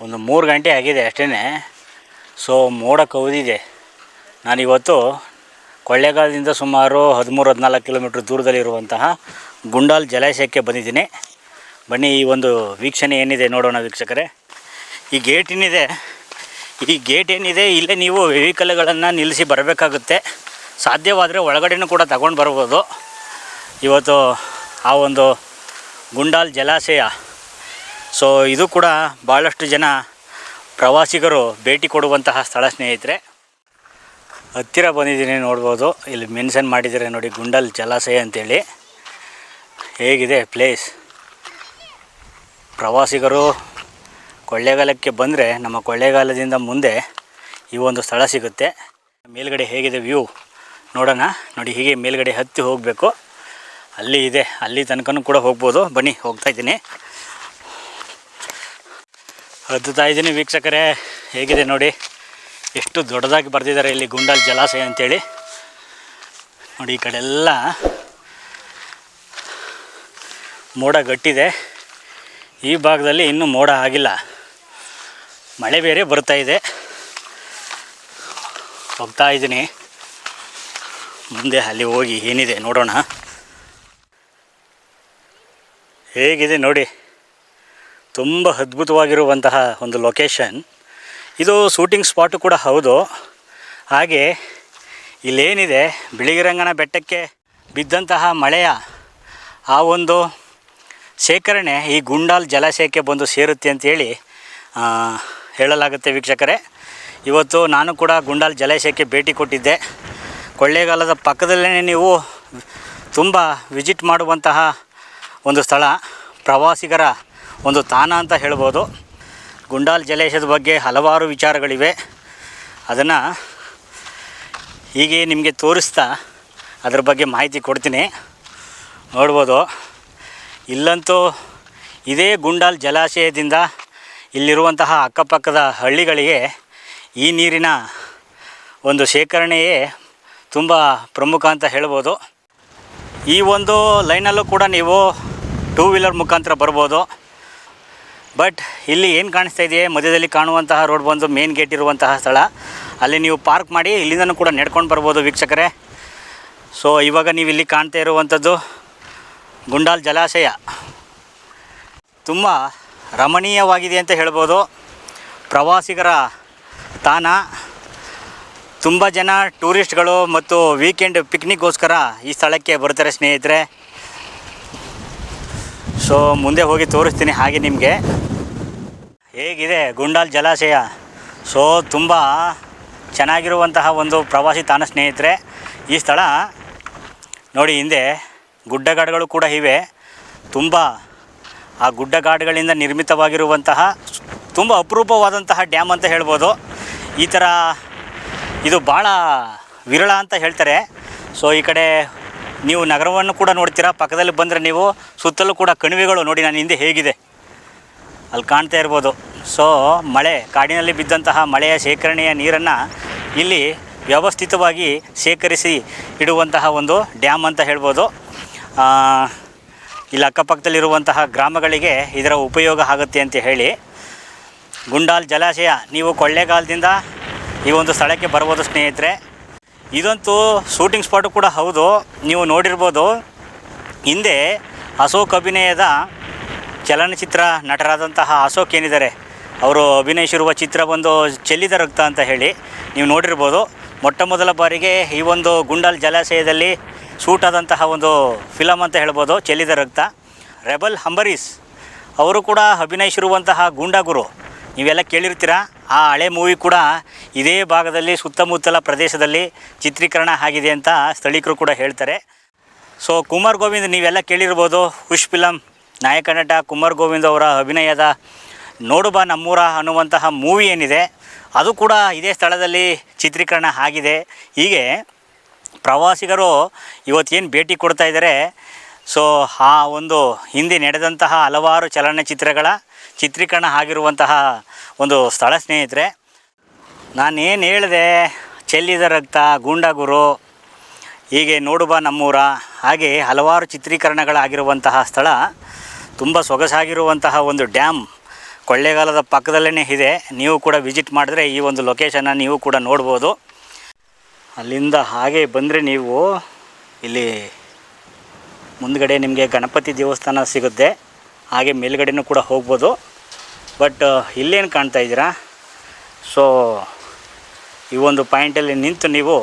ಒಂದು 3 ಗಂಟೆ ಆಗಿದೆ ಅಷ್ಟೇ. ಸೊ ಮೋಡ ಕವಿದಿದೆ. ನಾನಿವತ್ತು ಕೊಳ್ಳೇಗಾಲದಿಂದ ಸುಮಾರು 13-14 ಕಿಲೋಮೀಟ್ರ್ ದೂರದಲ್ಲಿರುವಂತಹ ಗುಂಡಾಲ್ ಜಲಾಶಯಕ್ಕೆ ಬಂದಿದ್ದೀನಿ. ಬನ್ನಿ ಈ ಒಂದು ವೀಕ್ಷಣೆ ಏನಿದೆ ನೋಡೋಣ ವೀಕ್ಷಕರೇ. ಈ ಗೇಟ್ ಏನಿದೆ ಇಲ್ಲೇ ನೀವು ವೆಹಿಕಲ್ಗಳನ್ನು ನಿಲ್ಲಿಸಿ ಬರಬೇಕಾಗುತ್ತೆ. ಸಾಧ್ಯವಾದರೆ ಒಳಗಡೆನೂ ಕೂಡ ತಗೊಂಡು ಬರ್ಬೋದು. ಇವತ್ತು ಆ ಒಂದು ಗುಂಡಾಲ್ ಜಲಾಶಯ, ಸೊ ಇದು ಕೂಡ ಭಾಳಷ್ಟು ಜನ ಪ್ರವಾಸಿಗರು ಭೇಟಿ ಕೊಡುವಂತಹ ಸ್ಥಳ ಸ್ನೇಹಿತರೆ. ಹತ್ತಿರ ಬಂದಿದ್ದೀನಿ ನೋಡ್ಬೋದು, ಇಲ್ಲಿ ಮೆನ್ಷನ್ ಮಾಡಿದ್ದಾರೆ ನೋಡಿ ಗುಂಡಾಲ್ ಜಲಾಶಯ ಅಂತೇಳಿ. ಹೇಗಿದೆ ಪ್ಲೇಸ್. ಪ್ರವಾಸಿಗರು ಕೊಳ್ಳೇಗಾಲಕ್ಕೆ ಬಂದರೆ ನಮ್ಮ ಕೊಳ್ಳೇಗಾಲದಿಂದ ಮುಂದೆ ಈ ಒಂದು ಸ್ಥಳ ಸಿಗುತ್ತೆ. ಮೇಲ್ಗಡೆ ಹೇಗಿದೆ ವ್ಯೂ ನೋಡೋಣ. ನೋಡಿ ಹೀಗೆ ಮೇಲ್ಗಡೆ ಹತ್ತಿ ಹೋಗಬೇಕು, ಅಲ್ಲಿ ಇದೆ, ಅಲ್ಲಿ ತನಕನೂ ಕೂಡ ಹೋಗ್ಬೋದು. ಬನ್ನಿ ಹೋಗ್ತಾಯಿದ್ದೀನಿ, ಹತ್ತುತ್ತಾ ಇದ್ದೀನಿ ವೀಕ್ಷಕರೇ. ಹೇಗಿದೆ ನೋಡಿ, ಎಷ್ಟು ದೊಡ್ಡದಾಗಿ ಬರೆದಿದ್ದಾರೆ ಇಲ್ಲಿ ಗುಂಡಾಲ್ ಜಲಾಶಯ ಅಂತೇಳಿ. ನೋಡಿ ಈ ಕಡೆ ಎಲ್ಲ ಮೋಡ ಗಟ್ಟಿದೆ. ಈ ಭಾಗದಲ್ಲಿ ಇನ್ನೂ ಮೋಡ ಆಗಿಲ್ಲ, ಮಳೆ ಬೇರೆ ಬರ್ತಾಯಿದೆ. ಹೋಗ್ತಾ ಇದ್ದೀನಿ ಮುಂದೆ, ಅಲ್ಲಿ ಹೋಗಿ ಏನಿದೆ ನೋಡೋಣ. ಹೇಗಿದೆ ನೋಡಿ, ತುಂಬ ಅದ್ಭುತವಾಗಿರುವಂತಹ ಒಂದು ಲೊಕೇಶನ್ ಇದು. ಶೂಟಿಂಗ್ ಸ್ಪಾಟು ಕೂಡ ಹೌದು. ಹಾಗೆ ಇಲ್ಲೇನಿದೆ ಬಿಳಿಗಿರಂಗನ ಬೆಟ್ಟಕ್ಕೆ ಬಿದ್ದಂತಹ ಮಳೆಯ ಆ ಒಂದು ಶೇಖರಣೆ ಈ ಗುಂಡಾಲ್ ಜಲಾಶಯಕ್ಕೆ ಬಂದು ಸೇರುತ್ತೆ ಅಂತೇಳಿ ಹೇಳಲಾಗುತ್ತೆ ವೀಕ್ಷಕರೇ. ಇವತ್ತು ನಾನು ಕೂಡ ಗುಂಡಾಲ್ ಜಲಾಶಯಕ್ಕೆ ಭೇಟಿ ಕೊಟ್ಟಿದ್ದೆ. ಕೊಳ್ಳೇಗಾಲದ ಪಕ್ಕದಲ್ಲೇ ನೀವು ತುಂಬ ವಿಸಿಟ್ ಮಾಡುವಂತಹ ಒಂದು ಸ್ಥಳ, ಪ್ರವಾಸಿಗರ ಒಂದು ತಾಣ ಅಂತ ಹೇಳ್ಬೋದು. ಗುಂಡಾಲ್ ಜಲಾಶಯದ ಬಗ್ಗೆ ಹಲವಾರು ವಿಚಾರಗಳಿವೆ. ಅದನ್ನು ಹೀಗೆ ನಿಮಗೆ ತೋರಿಸ್ತಾ ಅದ್ರ ಬಗ್ಗೆ ಮಾಹಿತಿ ಕೊಡ್ತೀನಿ. ನೋಡ್ಬೋದು, ಇಲ್ಲಂತೂ ಇದೇ ಗುಂಡಾಲ್ ಜಲಾಶಯದಿಂದ ಇಲ್ಲಿರುವಂತಹ ಅಕ್ಕಪಕ್ಕದ ಹಳ್ಳಿಗಳಿಗೆ ಈ ನೀರಿನ ಒಂದು ಶೇಖರಣೆಯೇ ತುಂಬ ಪ್ರಮುಖ ಅಂತ ಹೇಳ್ಬೋದು. ಈ ಒಂದು ಲೈನಲ್ಲೂ ಕೂಡ ನೀವು 2 ವೀಲರ್ ಮುಖಾಂತರ ಬರ್ಬೋದು. ಬಟ್ ಇಲ್ಲಿ ಏನು ಕಾಣಿಸ್ತಾ ಇದೆಯೇ, ಮಧ್ಯದಲ್ಲಿ ಕಾಣುವಂತಹ ರೋಡ್ ಬಂದು ಮೇನ್ ಗೇಟ್ ಇರುವಂತಹ ಸ್ಥಳ. ಅಲ್ಲಿ ನೀವು ಪಾರ್ಕ್ ಮಾಡಿ ಇಲ್ಲಿಂದನೂ ಕೂಡ ನಡ್ಕೊಂಡು ಬರ್ಬೋದು ವೀಕ್ಷಕರೇ. ಸೊ ಇವಾಗ ನೀವು ಇಲ್ಲಿ ಕಾಣ್ತಾ ಇರುವಂಥದ್ದು ಗುಂಡಾಲ್ ಜಲಾಶಯ. ತುಂಬ ರಮಣೀಯವಾಗಿದೆ ಅಂತ ಹೇಳ್ಬೋದು. ಪ್ರವಾಸಿಗರ ತಾಣ. ತುಂಬ ಜನ ಟೂರಿಸ್ಟ್ಗಳು ಮತ್ತು ವೀಕೆಂಡ್ ಪಿಕ್ನಿಕ್ಗೋಸ್ಕರ ಈ ಸ್ಥಳಕ್ಕೆ ಬರ್ತಾರೆ ಸ್ನೇಹಿತರೆ. ಸೊ ಮುಂದೆ ಹೋಗಿ ತೋರಿಸ್ತೀನಿ ಹಾಗೆ ನಿಮಗೆ ಹೇಗಿದೆ ಗುಂಡಾಲ್ ಜಲಾಶಯ. ಸೊ ತುಂಬ ಚೆನ್ನಾಗಿರುವಂತಹ ಒಂದು ಪ್ರವಾಸಿ ತಾಣ ಸ್ನೇಹಿತರೆ. ಈ ಸ್ಥಳ ನೋಡಿ, ಹಿಂದೆ ಗುಡ್ಡಗಾಡುಗಳು ಕೂಡ ಇವೆ. ತುಂಬ ಆ ಗುಡ್ಡಗಾಡುಗಳಿಂದ ನಿರ್ಮಿತವಾಗಿರುವಂತಹ ತುಂಬ ಅಪರೂಪವಾದಂತಹ ಡ್ಯಾಮ್ ಅಂತ ಹೇಳ್ಬೋದು. ಈ ಥರ ಇದು ಭಾಳ ವಿರಳ ಅಂತ ಹೇಳ್ತಾರೆ. ಸೊ ಈ ಕಡೆ ನೀವು ನಗರವನ್ನು ಕೂಡ ನೋಡ್ತೀರಾ, ಪಕ್ಕದಲ್ಲಿ ಬಂದರೆ ನೀವು ಸುತ್ತಲೂ ಕೂಡ ಕಣಿವೆಗಳು ನೋಡಿ. ನಾನು ಹಿಂದೆ ಹೇಗಿದೆ ಅಲ್ಲಿ ಕಾಣ್ತಾ ಇರ್ಬೋದು. ಸೊ ಮಳೆ, ಕಾಡಿನಲ್ಲಿ ಬಿದ್ದಂತಹ ಮಳೆಯ ಶೇಖರಣೆಯ ನೀರನ್ನು ಇಲ್ಲಿ ವ್ಯವಸ್ಥಿತವಾಗಿ ಶೇಖರಿಸಿ ಇಡುವಂತಹ ಒಂದು ಡ್ಯಾಮ್ ಅಂತ ಹೇಳ್ಬೋದು. ಇಲ್ಲಿ ಅಕ್ಕಪಕ್ಕದಲ್ಲಿರುವಂತಹ ಗ್ರಾಮಗಳಿಗೆ ಇದರ ಉಪಯೋಗ ಆಗುತ್ತೆ ಅಂತ ಹೇಳಿ. ಗುಂಡಾಲ್ ಜಲಾಶಯ ನೀವು ಕೊಳ್ಳೇಗಾಲದಿಂದ ಈ ಒಂದು ಸ್ಥಳಕ್ಕೆ ಬರ್ಬೋದು ಸ್ನೇಹಿತರೆ. ಇದಂತೂ ಶೂಟಿಂಗ್ ಸ್ಪಾಟು ಕೂಡ ಹೌದು. ನೀವು ನೋಡಿರ್ಬೋದು, ಹಿಂದೆ ಅಶೋಕ್ ಅಭಿನಯದ ಚಲನಚಿತ್ರ ನಟರಾದಂತಹ ಅಶೋಕ್ ಏನಿದ್ದಾರೆ, ಅವರು ಅಭಿನಯಿಸಿರುವ ಚಿತ್ರ ಬಂದು ಚೆಲ್ಲಿದ ರಕ್ತ ಅಂತ ಹೇಳಿ ನೀವು ನೋಡಿರ್ಬೋದು. ಮೊಟ್ಟ ಮೊದಲ ಬಾರಿಗೆ ಈ ಒಂದು ಗುಂಡಾಲ್ ಜಲಾಶಯದಲ್ಲಿ ಶೂಟ್ ಆದಂತಹ ಒಂದು ಫಿಲಮ್ ಅಂತ ಹೇಳ್ಬೋದು, ಚೆಲ್ಲಿದ ರಕ್ತ. ರೆಬಲ್ ಅಂಬರೀಷ್ ಅವರು ಕೂಡ ಅಭಿನಯಿಸಿರುವಂತಹ ಗೂಂಡಾಗುರು ನೀವೆಲ್ಲ ಕೇಳಿರ್ತೀರ. ಆ ಹಳೆ ಮೂವಿ ಕೂಡ ಇದೇ ಭಾಗದಲ್ಲಿ ಸುತ್ತಮುತ್ತಲ ಪ್ರದೇಶದಲ್ಲಿ ಚಿತ್ರೀಕರಣ ಆಗಿದೆ ಅಂತ ಸ್ಥಳೀಕರು ಕೂಡ ಹೇಳ್ತಾರೆ. ಸೊ ಕುಮಾರ್ ಗೋವಿಂದ್ ನೀವೆಲ್ಲ ಕೇಳಿರ್ಬೋದು, ಹುಷ್ ಫಿಲಮ್ ನಾಯಕ ನಟ ಕುಮಾರ್ ಗೋವಿಂದ್ ಅವರ ಅಭಿನಯದ ನೋಡು ಬಾ ನಮ್ಮೂರ ಅನ್ನುವಂತಹ ಮೂವಿ ಏನಿದೆ, ಅದು ಕೂಡ ಇದೇ ಸ್ಥಳದಲ್ಲಿ ಚಿತ್ರೀಕರಣ ಆಗಿದೆ. ಹೀಗೆ ಪ್ರವಾಸಿಗರು ಇವತ್ತೇನು ಭೇಟಿ ಕೊಡ್ತಾ ಇದ್ದಾರೆ, ಸೊ ಆ ಒಂದು ಹಿಂದೆ ನಡೆದಂತಹ ಹಲವಾರು ಚಲನಚಿತ್ರಗಳ ಚಿತ್ರೀಕರಣ ಆಗಿರುವಂತಹ ಒಂದು ಸ್ಥಳ ಸ್ನೇಹಿತರೆ. ನಾನೇನು ಹೇಳಿದೆ, ಚೆಲ್ಲಿದ ರಕ್ತ, ಗೂಂಡಾಗುರು, ಹೀಗೆ ನೋಡು ಬಾ ನಮ್ಮೂರ, ಹಾಗೆ ಹಲವಾರು ಚಿತ್ರೀಕರಣಗಳಾಗಿರುವಂತಹ ಸ್ಥಳ. ತುಂಬ ಸೊಗಸಾಗಿರುವಂತಹ ಒಂದು ಡ್ಯಾಮ್ ಕೊಳ್ಳೇಗಾಲದ ಪಕ್ಕದಲ್ಲೇ ಇದೆ. ನೀವು ಕೂಡ ವಿಸಿಟ್ ಮಾಡಿದ್ರೆ ಈ ಒಂದು ಲೊಕೇಶನ್ನ ನೀವು ಕೂಡ ನೋಡ್ಬೋದು. ಅಲ್ಲಿಂದ ಹಾಗೆ ಬಂದರೆ ನೀವು ಇಲ್ಲಿ ಮುಂದ್ಗಡೆ ನಿಮಗೆ ಗಣಪತಿ ದೇವಸ್ಥಾನ ಸಿಗುತ್ತೆ. ಹಾಗೆ ಮೇಲ್ಗಡೆನೂ ಕೂಡ ಹೋಗ್ಬೋದು. ಬಟ್ ಇಲ್ಲೇನು ಕಾಣ್ತಾ ಇದ್ದೀರಾ, ಸೊ ಈ ಒಂದು ಪಾಯಿಂಟಲ್ಲಿ ನಿಂತು ನೀವು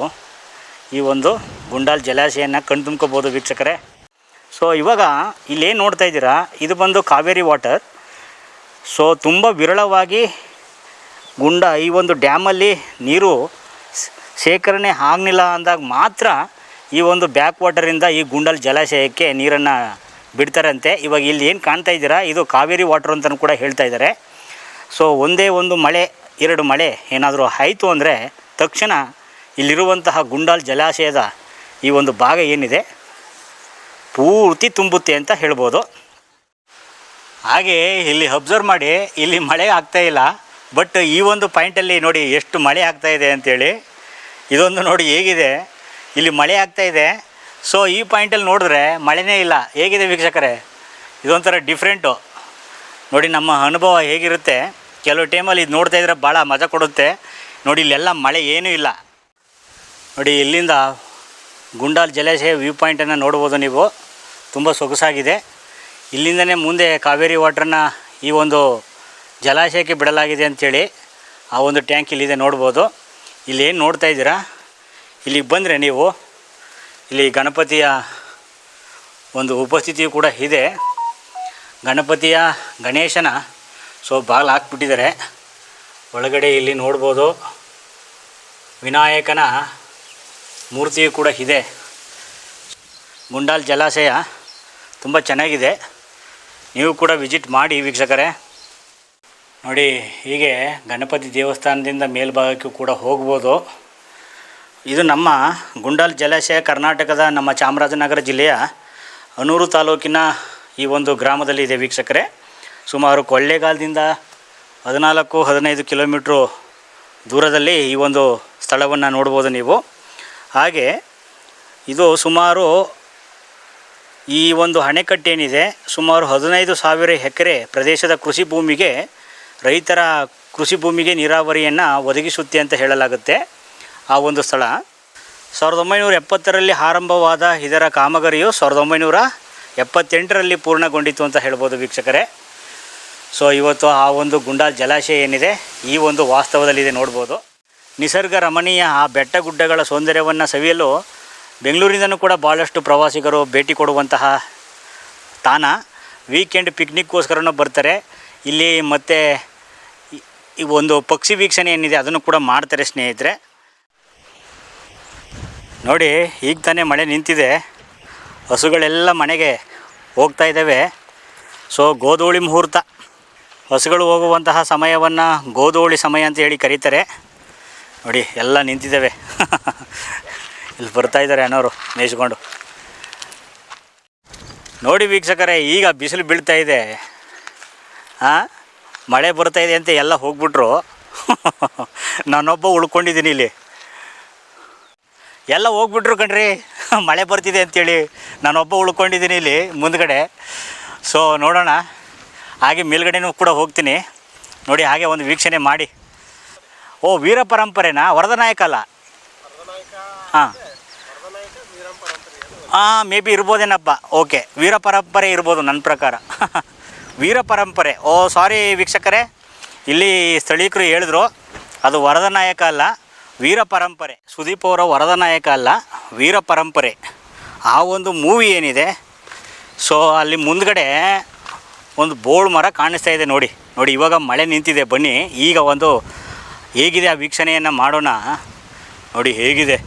ಈ ಒಂದು ಗುಂಡಾಲ್ ಜಲಾಶಯನ ಕಣ್ತುಂಬ್ಕೋಬೋದು ವೀಕ್ಷಕರೇ. ಸೊ ಇವಾಗ ಇಲ್ಲೇನು ನೋಡ್ತಾ ಇದ್ದೀರಾ, ಇದು ಬಂದು ಕಾವೇರಿ ವಾಟರ್. ಸೊ ತುಂಬ ವಿರಳವಾಗಿ ಈ ಒಂದು ಡ್ಯಾಮಲ್ಲಿ ನೀರು ಶೇಖರಣೆ ಆಗಲಿಲ್ಲ ಅಂದಾಗ ಮಾತ್ರ ಈ ಒಂದು ಬ್ಯಾಕ್ ವಾಟರಿಂದ ಈ ಗುಂಡಾಲ್ ಜಲಾಶಯಕ್ಕೆ ನೀರನ್ನು ಬಿಡ್ತಾರಂತೆ. ಇವಾಗ ಇಲ್ಲಿ ಏನು ಕಾಣ್ತಾ ಇದ್ದೀರಾ, ಇದು ಕಾವೇರಿ ವಾಟರ್ ಅಂತಲೂ ಕೂಡ ಹೇಳ್ತಾ ಇದ್ದಾರೆ. ಸೊ ಒಂದೇ ಒಂದು ಮಳೆ 2 ಮಳೆ ಏನಾದರೂ ಆಯಿತು ಅಂದರೆ ತಕ್ಷಣ ಇಲ್ಲಿರುವಂತಹ ಗುಂಡಾಲ್ ಜಲಾಶಯದ ಈ ಒಂದು ಭಾಗ ಏನಿದೆ ಪೂರ್ತಿ ತುಂಬುತ್ತೆ ಅಂತ ಹೇಳ್ಬೋದು. ಹಾಗೆ ಇಲ್ಲಿ ಅಬ್ಸರ್ವ್ ಮಾಡಿ, ಇಲ್ಲಿ ಮಳೆ ಆಗ್ತಾಯಿಲ್ಲ. ಬಟ್ ಈ ಒಂದು ಪಾಯಿಂಟಲ್ಲಿ ನೋಡಿ ಎಷ್ಟು ಮಳೆ ಆಗ್ತಾಯಿದೆ ಅಂಥೇಳಿ. ಇದೊಂದು ನೋಡಿ ಹೇಗಿದೆ, ಇಲ್ಲಿ ಮಳೆ ಆಗ್ತಾಯಿದೆ. ಸೊ ಈ ಪಾಯಿಂಟಲ್ಲಿ ನೋಡಿದ್ರೆ ಮಳೆನೇ ಇಲ್ಲ. ಹೇಗಿದೆ ವೀಕ್ಷಕರೇ, ಇದೊಂಥರ ಡಿಫ್ರೆಂಟು. ನೋಡಿ ನಮ್ಮ ಅನುಭವ ಹೇಗಿರುತ್ತೆ, ಕೆಲವು ಟೈಮಲ್ಲಿ ಇದು ನೋಡ್ತಾ ಇದ್ರೆ ಭಾಳ ಮಜಾ ಕೊಡುತ್ತೆ. ನೋಡಿ ಇಲ್ಲೆಲ್ಲ ಮಳೆ ಏನೂ ಇಲ್ಲ. ನೋಡಿ ಇಲ್ಲಿಂದ ಗುಂಡಾಲ್ ಜಲಾಶಯ ವ್ಯೂ ಪಾಯಿಂಟನ್ನು ನೋಡ್ಬೋದು ನೀವು. ತುಂಬ ಸೊಗಸಾಗಿದೆ. ಇಲ್ಲಿಂದನೇ ಮುಂದೆ ಕಾವೇರಿ ವಾಟ್ರನ್ನ ಈ ಒಂದು ಜಲಾಶಯಕ್ಕೆ ಬಿಡಲಾಗಿದೆ ಅಂಥೇಳಿ ಆ ಒಂದು ಟ್ಯಾಂಕ್ ಇಲ್ಲಿದೆ ನೋಡ್ಬೋದು. ಇಲ್ಲೇನು ನೋಡ್ತಾ ಇದ್ದೀರಾ, ಇಲ್ಲಿಗೆ ಬಂದರೆ ನೀವು ಇಲ್ಲಿ ಗಣಪತಿಯ ಒಂದು ಉಪಸ್ಥಿತಿಯು ಕೂಡ ಇದೆ. ಗಣೇಶನ ಬಾಗಿಲು ಹಾಕ್ಬಿಟ್ಟಿದ್ದಾರೆ. ಒಳಗಡೆ ಇಲ್ಲಿ ನೋಡ್ಬೋದು ವಿನಾಯಕನ ಮೂರ್ತಿಯು ಕೂಡ ಇದೆ. ಗುಂಡಾಲ್ ಜಲಾಶಯ ತುಂಬ ಚೆನ್ನಾಗಿದೆ. ನೀವು ಕೂಡ ವಿಸಿಟ್ ಮಾಡಿ ವೀಕ್ಷಕರೇ. ನೋಡಿ ಹೀಗೆ ಗಣಪತಿ ದೇವಸ್ಥಾನದಿಂದ ಮೇಲ್ಭಾಗಕ್ಕೂ ಕೂಡ ಹೋಗ್ಬೋದು. ಇದು ನಮ್ಮ ಗುಂಡಾಲ್ ಜಲಾಶಯ ಕರ್ನಾಟಕದ ನಮ್ಮ ಚಾಮರಾಜನಗರ ಜಿಲ್ಲೆಯ ಅನೂರು ತಾಲೂಕಿನ ಈ ಒಂದು ಗ್ರಾಮದಲ್ಲಿ ಇದೆ ವೀಕ್ಷಕರೇ. ಸುಮಾರು ಕೊಳ್ಳೇಗಾಲದಿಂದ 14-15 ಕಿಲೋಮೀಟ್ರು ದೂರದಲ್ಲಿ ಈ ಒಂದು ಸ್ಥಳವನ್ನು ನೋಡ್ಬೋದು ನೀವು. ಹಾಗೆ ಇದು ಸುಮಾರು ಈ ಒಂದು ಅಣೆಕಟ್ಟೇನಿದೆ ಸುಮಾರು 15,000 ಎಕರೆ ಪ್ರದೇಶದ ರೈತರ ಕೃಷಿ ಭೂಮಿಗೆ ನೀರಾವರಿಯನ್ನು ಒದಗಿಸುತ್ತೆ ಅಂತ ಹೇಳಲಾಗುತ್ತೆ. ಆ ಒಂದು ಸ್ಥಳ 1970ರಲ್ಲಿ ಆರಂಭವಾದ ಇದರ ಕಾಮಗಾರಿಯು 1978ರಲ್ಲಿ ಪೂರ್ಣಗೊಂಡಿತು ಅಂತ ಹೇಳ್ಬೋದು ವೀಕ್ಷಕರೇ. ಸೊ ಇವತ್ತು ಆ ಒಂದು ಗುಂಡಾಲ್ ಜಲಾಶಯ ಏನಿದೆ ಈ ಒಂದು ವಾಸ್ತವದಲ್ಲಿದೆ ನೋಡ್ಬೋದು. ನಿಸರ್ಗ ರಮಣೀಯ ಆ ಬೆಟ್ಟ ಗುಡ್ಡಗಳ ಸೌಂದರ್ಯವನ್ನು ಸವಿಯಲು ಬೆಂಗಳೂರಿಂದನೂ ಕೂಡ ಭಾಳಷ್ಟು ಪ್ರವಾಸಿಗರು ಭೇಟಿ ಕೊಡುವಂತಹ ತಾಣ. ವೀಕೆಂಡ್ ಪಿಕ್ನಿಕ್ಗೋಸ್ಕರನೂ ಬರ್ತಾರೆ ಇಲ್ಲಿ. ಮತ್ತು ಈ ಒಂದು ಪಕ್ಷಿ ವೀಕ್ಷಣೆ ಏನಿದೆ ಅದನ್ನು ಕೂಡ ಮಾಡ್ತಾರೆ ಸ್ನೇಹಿತರೆ. ನೋಡಿ ಈಗ ತಾನೇ ಮಳೆ ನಿಂತಿದೆ, ಹಸುಗಳೆಲ್ಲ ಮನೆಗೆ ಹೋಗ್ತಾ ಇದ್ದಾವೆ. ಸೊ ಗೋಧೂಳಿ ಮುಹೂರ್ತ, ಹಸುಗಳು ಹೋಗುವಂತಹ ಸಮಯವನ್ನು ಗೋಧೂಳಿ ಸಮಯ ಅಂತ ಹೇಳಿ ಕರೀತಾರೆ. ನೋಡಿ ಎಲ್ಲ ನಿಂತಿದ್ದಾವೆ. ಇಲ್ಲಿ ಬರ್ತಾ ಇದ್ದಾರೆ ಅಣ್ಣವರು ಮೇಯಿಸ್ಕೊಂಡು. ನೋಡಿ ವೀಕ್ಷಕರೇ, ಈಗ ಬಿಸಿಲು ಬೀಳ್ತಾ ಇದೆ, ಮಳೆ ಬರ್ತಾ ಇದೆ ಅಂತ ಎಲ್ಲ ಹೋಗ್ಬಿಟ್ರು. ನಾನೊಬ್ಬ ಉಳ್ಕೊಂಡಿದ್ದೀನಿ ಇಲ್ಲಿ. ಎಲ್ಲ ಹೋಗ್ಬಿಟ್ರು ಕಣ್ರಿ, ಮಳೆ ಬರ್ತಿದೆ ಅಂಥೇಳಿ. ನಾನೊಬ್ಬ ಉಳ್ಕೊಂಡಿದ್ದೀನಿ ಇಲ್ಲಿ ಮುಂದ್ಗಡೆ. ಸೊ ನೋಡೋಣ, ಹಾಗೆ ಮೇಲ್ಗಡೆನೂ ಕೂಡ ಹೋಗ್ತೀನಿ. ನೋಡಿ ಹಾಗೆ ಒಂದು ವೀಕ್ಷಣೆ ಮಾಡಿ. ಓ ವೀರ ಪರಂಪರೆನಾ? ವರದನಾಯಕ ಅಲ್ಲ? ಮೇ ಬಿ ಇರ್ಬೋದೇನಪ್ಪ. ಓಕೆ, ವೀರ ಪರಂಪರೆ ಇರ್ಬೋದು ನನ್ನ ಪ್ರಕಾರ. ವೀರ ಪರಂಪರೆ. ಓ ಸಾರಿ ವೀಕ್ಷಕರೇ, ಇಲ್ಲಿ ಸ್ಥಳೀಕರು ಹೇಳಿದ್ರು ಅದು ವರದನಾಯಕ ಅಲ್ಲ, ವೀರ ಪರಂಪರೆ. ಸುದೀಪ್ ಅವರ ವರದನಾಯಕ ಅಲ್ಲ, ವೀರ ಪರಂಪರೆ. ಆ ಒಂದು ಮೂವಿ ಏನಿದೆ, ಸೊ ಅಲ್ಲಿ ಮುಂದ್ಗಡೆ ಒಂದು ಬೋಳ್ ಮರ ಕಾಣಿಸ್ತಾ ಇದೆ ನೋಡಿ. ನೋಡಿ ಇವಾಗ ಮಳೆ ನಿಂತಿದೆ. ಬನ್ನಿ ಈಗ ಒಂದು ಹೇಗಿದೆ ಆ ವೀಕ್ಷಣೆಯನ್ನು ಮಾಡೋಣ. ನೋಡಿ ಹೇಗಿದೆ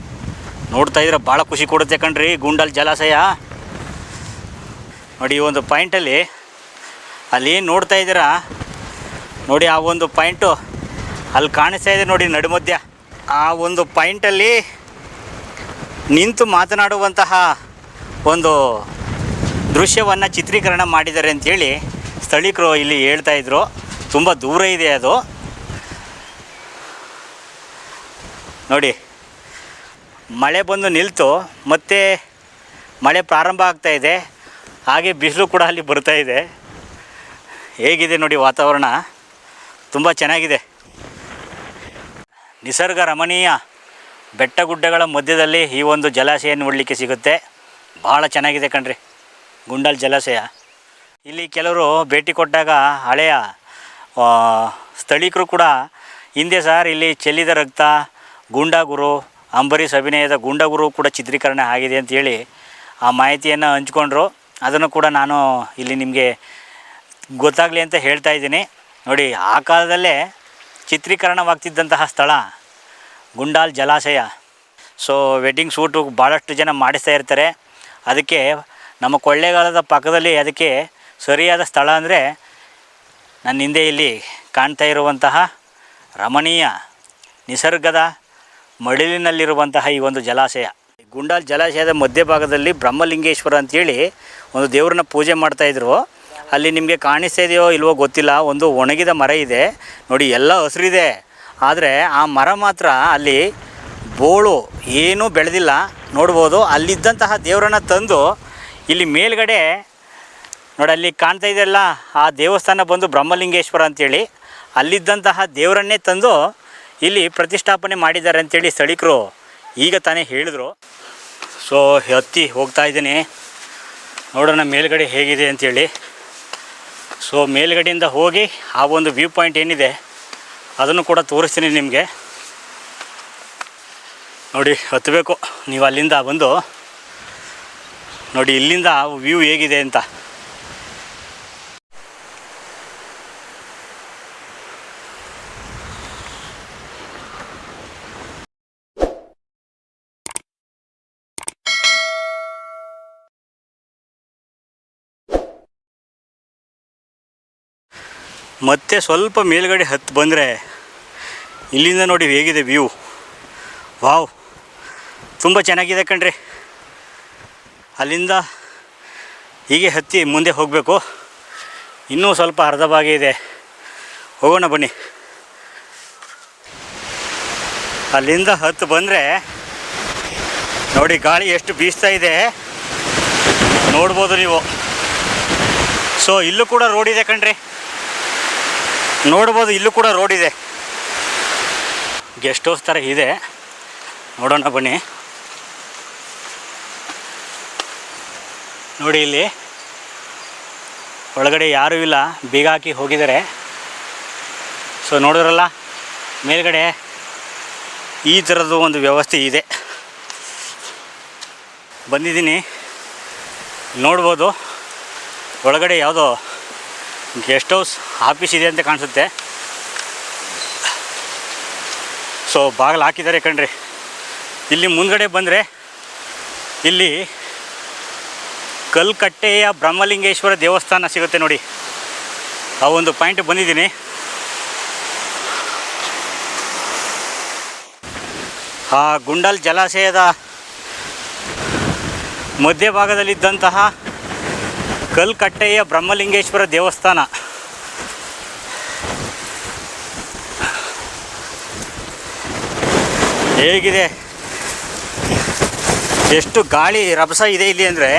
ನೋಡ್ತಾ ಇದ್ರೆ ಭಾಳ ಖುಷಿ ಕೊಡುತ್ತೆ ಕಣ್ರಿ ಗುಂಡಾಲ್ ಜಲಾಶಯ. ನೋಡಿ ಈ ಒಂದು ಪಾಯಿಂಟಲ್ಲಿ ಅಲ್ಲಿ ಏನು ನೋಡ್ತಾ ಇದ್ದೀರಾ ನೋಡಿ, ಆ ಒಂದು ಪಾಯಿಂಟು ಅಲ್ಲಿ ಕಾಣಿಸ್ತಾ ಇದೆ ನೋಡಿ ನಡುಮಧ್ಯ. ಆ ಒಂದು ಪಾಯಿಂಟಲ್ಲಿ ನಿಂತು ಮಾತನಾಡುವಂತಹ ಒಂದು ದೃಶ್ಯವನ್ನು ಚಿತ್ರೀಕರಣ ಮಾಡಿದ್ದಾರೆ ಅಂಥೇಳಿ ಸ್ಥಳೀಕರು ಇಲ್ಲಿ ಹೇಳ್ತಾಯಿದ್ರು. ತುಂಬ ದೂರ ಇದೆ ಅದು. ನೋಡಿ ಮಳೆ ಬಂದು ನಿಲ್ತು, ಮತ್ತೆ ಮಳೆ ಪ್ರಾರಂಭ ಆಗ್ತಾ ಇದೆ. ಹಾಗೆ ಬಿಸಿಲು ಕೂಡ ಅಲ್ಲಿ ಬರ್ತಾ ಇದೆ. ಹೇಗಿದೆ ನೋಡಿ ವಾತಾವರಣ. ತುಂಬ ಚೆನ್ನಾಗಿದೆ. ನಿಸರ್ಗ ರಮಣೀಯ ಬೆಟ್ಟ ಗುಡ್ಡಗಳ ಮಧ್ಯದಲ್ಲಿ ಈ ಒಂದು ಜಲಾಶಯ ನೋಡಲಿಕ್ಕೆ ಸಿಗುತ್ತೆ. ಭಾಳ ಚೆನ್ನಾಗಿದೆ ಕಣ್ರಿ ಗುಂಡಾಲ್ ಜಲಾಶಯ. ಇಲ್ಲಿ ಕೆಲವರು ಭೇಟಿ ಕೊಟ್ಟಾಗ ಹಳೆಯ ಸ್ಥಳೀಕರು ಕೂಡ ಹಿಂದೆ ಸರ್ ಇಲ್ಲಿ ಚೆಲ್ಲಿದ ರಕ್ತ, ಗೂಂಡಾಗುರು, ಅಂಬರೀಷ್ ಅಭಿನಯದ ಗೂಂಡಾಗುರು ಕೂಡ ಚಿತ್ರೀಕರಣ ಆಗಿದೆ ಅಂತೇಳಿ ಆ ಮಾಹಿತಿಯನ್ನು ಹಂಚ್ಕೊಂಡ್ರು. ಅದನ್ನು ಕೂಡ ನಾನು ಇಲ್ಲಿ ನಿಮಗೆ ಗೊತ್ತಾಗಲಿ ಅಂತ ಹೇಳ್ತಾ ಇದ್ದೀನಿ. ನೋಡಿ, ಆ ಕಾಲದಲ್ಲೇ ಚಿತ್ರೀಕರಣವಾಗ್ತಿದ್ದಂತಹ ಸ್ಥಳ ಗುಂಡಾಲ್ ಜಲಾಶಯ. ಸೊ ವೆಡ್ಡಿಂಗ್ ಶೂಟು ಭಾಳಷ್ಟು ಜನ ಮಾಡಿಸ್ತಾ ಇರ್ತಾರೆ. ಅದಕ್ಕೆ ನಮ್ಮ ಕೊಳ್ಳೇಗಾಲದ ಪಕ್ಕದಲ್ಲಿ ಅದಕ್ಕೆ ಸರಿಯಾದ ಸ್ಥಳ ಅಂದರೆ ನನ್ನ ಹಿಂದೆ ಇಲ್ಲಿ ಕಾಣ್ತಾ ಇರುವಂತಹ ರಮಣೀಯ ನಿಸರ್ಗದ ಮಡಿಲಿನಲ್ಲಿರುವಂತಹ ಈ ಒಂದು ಜಲಾಶಯ. ಗುಂಡಾಲ್ ಜಲಾಶಯದ ಮಧ್ಯಭಾಗದಲ್ಲಿ ಬ್ರಹ್ಮಲಿಂಗೇಶ್ವರ ಅಂಥೇಳಿ ಒಂದು ದೇವ್ರನ್ನ ಪೂಜೆ ಮಾಡ್ತಾಯಿದ್ರು. ಅಲ್ಲಿ ನಿಮಗೆ ಕಾಣಿಸ್ತಾ ಇದೆಯೋ ಇಲ್ವೋ ಗೊತ್ತಿಲ್ಲ, ಒಂದು ಒಣಗಿದ ಮರ ಇದೆ ನೋಡಿ, ಎಲ್ಲ ಹಸಿರಿದೆ. ಆದರೆ ಆ ಮರ ಮಾತ್ರ ಅಲ್ಲಿ ಬೋಳು ಏನೂ ಬೆಳೆದಿಲ್ಲ ನೋಡ್ಬೋದು. ಅಲ್ಲಿದ್ದಂತಹ ದೇವರನ್ನು ತಂದು ಇಲ್ಲಿ ಮೇಲ್ಗಡೆ ನೋಡಿ, ಅಲ್ಲಿ ಕಾಣ್ತಾ ಇದೆಯಲ್ಲ ಆ ದೇವಸ್ಥಾನ ಬಂದು ಬ್ರಹ್ಮಲಿಂಗೇಶ್ವರ ಅಂಥೇಳಿ, ಅಲ್ಲಿದ್ದಂತಹ ದೇವರನ್ನೇ ತಂದು ಇಲ್ಲಿ ಪ್ರತಿಷ್ಠಾಪನೆ ಮಾಡಿದ್ದಾರೆ ಅಂಥೇಳಿ ಸ್ಥಳೀಕರು ಈಗ ತಾನೇ ಹೇಳಿದ್ರು. ಸೊ ಹತ್ತಿ ಹೋಗ್ತಾ ಇದ್ದೀನಿ, ನೋಡೋಣ ಮೇಲ್ಗಡೆ ಹೇಗಿದೆ ಅಂಥೇಳಿ. ಸೊ ಮೇಲ್ಗಡೆಯಿಂದ ಹೋಗಿ ಆ ಒಂದು ವ್ಯೂ ಪಾಯಿಂಟ್ ಏನಿದೆ ಅದನ್ನು ಕೂಡ ತೋರಿಸ್ತೀನಿ ನಿಮಗೆ. ನೋಡಿ, ಹತ್ತಬೇಕು ನೀವು ಅಲ್ಲಿಂದ ಬಂದು ನೋಡಿ ಇಲ್ಲಿಂದ ವ್ಯೂ ಹೇಗಿದೆ ಅಂತ. ಮತ್ತೆ ಸ್ವಲ್ಪ ಮೇಲ್ಗಡೆ ಹತ್ತು ಬಂದರೆ ಇಲ್ಲಿಂದ ನೋಡಿ ಹೇಗಿದೆ ವ್ಯೂ. ವಾವ್, ತುಂಬ ಚೆನ್ನಾಗಿದೆ ಕಣ್ರಿ. ಅಲ್ಲಿಂದ ಹೀಗೆ ಹತ್ತಿ ಮುಂದೆ ಹೋಗಬೇಕು. ಇನ್ನೂ ಸ್ವಲ್ಪ ಅರ್ಧ ಭಾಗ ಇದೆ, ಹೋಗೋಣ ಬನ್ನಿ. ಅಲ್ಲಿಂದ ಹತ್ತು ಬಂದರೆ ನೋಡಿ ಗಾಳಿ ಎಷ್ಟು ಬೀಸ್ತಾ ಇದೆ ನೋಡ್ಬೋದು ನೀವು. ಸೊ ಇಲ್ಲೂ ಕೂಡ ರೋಡ್ ಇದೆ ಕಣ್ರಿ, ನೋಡ್ಬೋದು. ಇಲ್ಲೂ ಕೂಡ ರೋಡ್ ಇದೆ, ಗೆಸ್ಟ್ ಹೌಸ್ ಥರ ಇದೆ. ನೋಡೋಣ ಬನ್ನಿ. ನೋಡಿ ಇಲ್ಲಿ ಒಳಗಡೆ ಯಾರೂ ಇಲ್ಲ, ಬೀಗ ಹಾಕಿ ಹೋಗಿದ್ದಾರೆ. ಸೊ ನೋಡಿದ್ರಲ್ಲ ಮೇಲ್ಗಡೆ ಈ ಥರದ್ದು ಒಂದು ವ್ಯವಸ್ಥೆ ಇದೆ. ಬಂದಿದ್ದೀನಿ, ನೋಡ್ಬೋದು. ಒಳಗಡೆ ಯಾವುದೋ ಗೆಸ್ಟ್ ಹೌಸ್ ಆಫೀಸ್ ಇದೆ ಅಂತ ಕಾಣಿಸುತ್ತೆ. ಸೊ ಬಾಗಿಲು ಹಾಕಿದ್ದಾರೆ ಕಣ್ರಿ. ಇಲ್ಲಿ ಮುಂದ್ಗಡೆ ಬಂದರೆ ಇಲ್ಲಿ ಕಲ್ಕಟ್ಟೆಯ ಬ್ರಹ್ಮಲಿಂಗೇಶ್ವರ ದೇವಸ್ಥಾನ ಸಿಗುತ್ತೆ ನೋಡಿ. ಆ ಒಂದು ಪಾಯಿಂಟ್ ಬಂದಿದ್ದೀನಿ. ಆ ಗುಂಡಾಲ್ ಜಲಾಶಯದ ಮಧ್ಯಭಾಗದಲ್ಲಿದ್ದಂತಹ ಕಲ್ಕಟ್ಟೆಯ ಬ್ರಹ್ಮಲಿಂಗೇಶ್ವರ ದೇವಸ್ಥಾನ. ಹೇಗಿದೆ, ಎಷ್ಟು ಗಾಳಿ ರಭಸ ಇದೆ ಇಲ್ಲಿ ಅಂದರೆ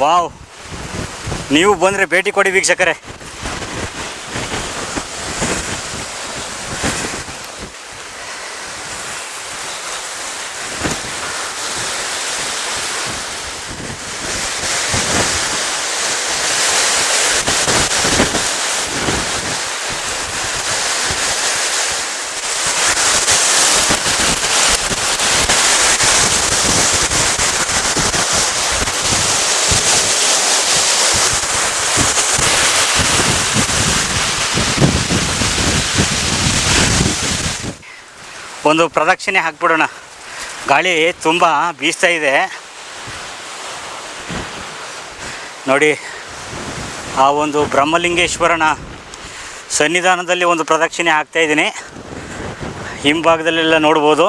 ವಾವ್. ನೀವು ಬಂದರೆ ಭೇಟಿ ಕೊಡಿ ವೀಕ್ಷಕರೇ. ಒಂದು ಪ್ರದಕ್ಷಿಣೆ ಹಾಕ್ಬಿಡೋಣ. ಗಾಳಿ ತುಂಬ ಬೀಸ್ತಾ ಇದೆ ನೋಡಿ. ಆ ಒಂದು ಬ್ರಹ್ಮಲಿಂಗೇಶ್ವರನ ಸನ್ನಿಧಾನದಲ್ಲಿ ಒಂದು ಪ್ರದಕ್ಷಿಣೆ ಹಾಕ್ತಾಯಿದ್ದೀನಿ. ಹಿಂಭಾಗದಲ್ಲೆಲ್ಲ ನೋಡ್ಬೋದು.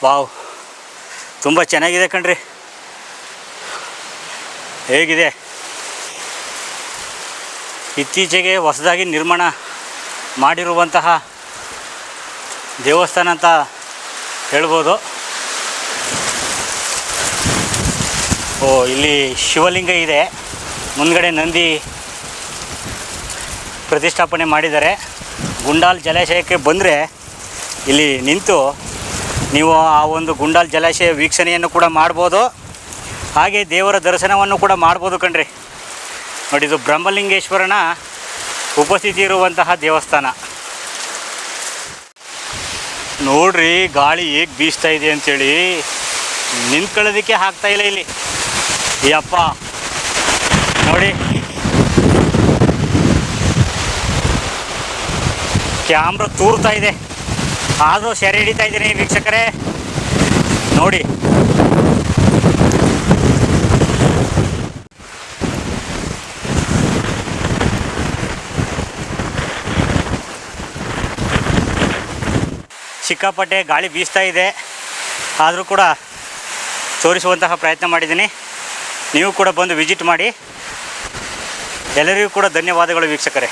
ವಾವ್, ತುಂಬ ಚೆನ್ನಾಗಿದೆ ಕಣ್ರಿ. ಹೇಗಿದೆ, ಇತ್ತೀಚೆಗೆ ಹೊಸದಾಗಿ ನಿರ್ಮಾಣ ಮಾಡಿರುವಂತಹ ದೇವಸ್ಥಾನ ಅಂತ ಹೇಳ್ಬೋದು. ಇಲ್ಲಿ ಶಿವಲಿಂಗ ಇದೆ, ಮುಂದ್ಗಡೆ ನಂದಿ ಪ್ರತಿಷ್ಠಾಪನೆ ಮಾಡಿದ್ದಾರೆ. ಗುಂಡಾಲ್ ಜಲಾಶಯಕ್ಕೆ ಬಂದರೆ ಇಲ್ಲಿ ನಿಂತು ನೀವು ಆ ಒಂದು ಗುಂಡಾಲ್ ಜಲಾಶಯ ವೀಕ್ಷಣೆಯನ್ನು ಕೂಡ ಮಾಡ್ಬೋದು, ಹಾಗೆ ದೇವರ ದರ್ಶನವನ್ನು ಕೂಡ ಮಾಡ್ಬೋದು ಕಣ್ರಿ. ನೋಡಿ, ಇದು ಬ್ರಹ್ಮಲಿಂಗೇಶ್ವರನ ಉಪಸ್ಥಿತಿ ಇರುವಂತಹ ದೇವಸ್ಥಾನ. ನೋಡ್ರಿ ಗಾಳಿ ಹೇಗೆ ಬೀಸ್ತಾ ಇದೆ ಅಂಥೇಳಿ, ನಿಂತ್ಕೊಳ್ಳೋದಕ್ಕೆ ಆಗ್ತಾಯಿಲ್ಲ ಇಲ್ಲಿ. ಯಪ್ಪ ನೋಡಿ, ಕ್ಯಾಮ್ರಾ ತೂರ್ತಾ ಇದೆ, ಆದರೂ ಸೆರೆ ಹಿಡಿತಾ ಇದ್ದೀನಿ ವೀಕ್ಷಕರೇ. ನೋಡಿ, ಸಿಕ್ಕಾಪಟ್ಟೆ ಗಾಳಿ ಬೀಸ್ತಾ ಇದೆ, ಆದರೂ ಕೂಡ ತೋರಿಸುವಂತಹ ಪ್ರಯತ್ನ ಮಾಡಿದ್ದೀನಿ. ನೀವು ಕೂಡ ಬಂದು ವಿಸಿಟ್ ಮಾಡಿ. ಎಲ್ಲರಿಗೂ ಕೂಡ ಧನ್ಯವಾದಗಳು ವೀಕ್ಷಕರೇ.